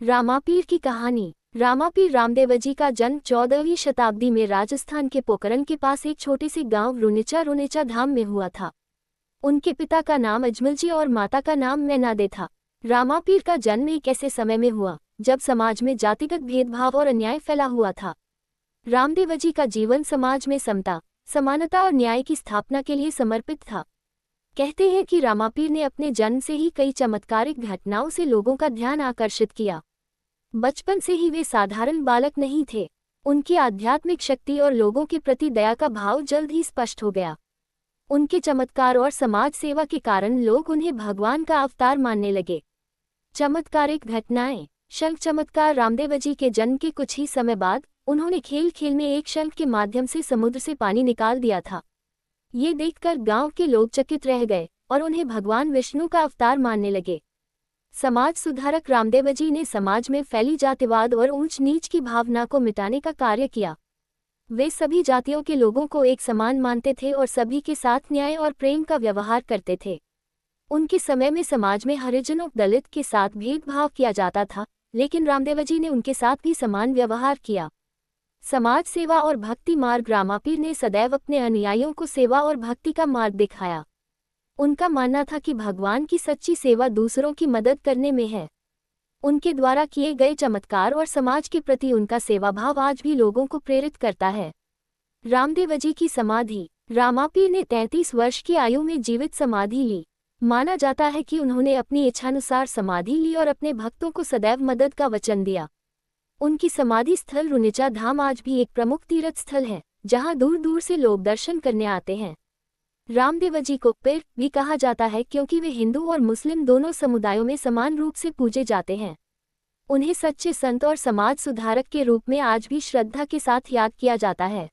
रामापीर की कहानी। रामापीर रामदेवजी का जन्म 14वीं शताब्दी में राजस्थान के पोकरण के पास एक छोटे से गांव रुनिचा धाम में हुआ था। उनके पिता का नाम अजमलजी और माता का नाम मैनादे था। रामापीर का जन्म एक ऐसे समय में हुआ जब समाज में जातिगत भेदभाव और अन्याय फैला हुआ था। रामदेवजी का जीवन समाज में समता, समानता और न्याय की स्थापना के लिए समर्पित था। कहते हैं कि रामापीर ने अपने जन्म से ही कई चमत्कारिक घटनाओं से लोगों का ध्यान आकर्षित किया। बचपन से ही वे साधारण बालक नहीं थे। उनकी आध्यात्मिक शक्ति और लोगों के प्रति दया का भाव जल्द ही स्पष्ट हो गया। उनके चमत्कार और समाज सेवा के कारण लोग उन्हें भगवान का अवतार मानने लगे। चमत्कारिक घटनाएं। शंख चमत्कार। रामदेवजी के जन्म के कुछ ही समय बाद उन्होंने खेल खेल में एक शंख के माध्यम से समुद्र से पानी निकाल दिया था। ये देखकर गांव के लोग चकित रह गए और उन्हें भगवान विष्णु का अवतार मानने लगे। समाज सुधारक रामदेवजी ने समाज में फैली जातिवाद और ऊंच नीच की भावना को मिटाने का कार्य किया। वे सभी जातियों के लोगों को एक समान मानते थे और सभी के साथ न्याय और प्रेम का व्यवहार करते थे। उनके समय में समाज में हरिजनों दलित के साथ भेदभाव किया जाता था, लेकिन रामदेवजी ने उनके साथ भी समान व्यवहार किया। समाज सेवा और भक्ति मार्ग। रामापीर ने सदैव अपने अनुयायियों को सेवा और भक्ति का मार्ग दिखाया। उनका मानना था कि भगवान की सच्ची सेवा दूसरों की मदद करने में है। उनके द्वारा किए गए चमत्कार और समाज के प्रति उनका सेवाभाव आज भी लोगों को प्रेरित करता है। रामदेवजी की समाधि। रामापीर ने 33 वर्ष की आयु में जीवित समाधि ली। माना जाता है कि उन्होंने अपनी इच्छानुसार समाधि ली और अपने भक्तों को सदैव मदद का वचन दिया। उनकी समाधि स्थल रुनिचा धाम आज भी एक प्रमुख तीर्थ स्थल है, जहां दूर दूर से लोग दर्शन करने आते हैं। रामदेवजी को पीर भी कहा जाता है क्योंकि वे हिंदू और मुस्लिम दोनों समुदायों में समान रूप से पूजे जाते हैं। उन्हें सच्चे संत और समाज सुधारक के रूप में आज भी श्रद्धा के साथ याद किया जाता है।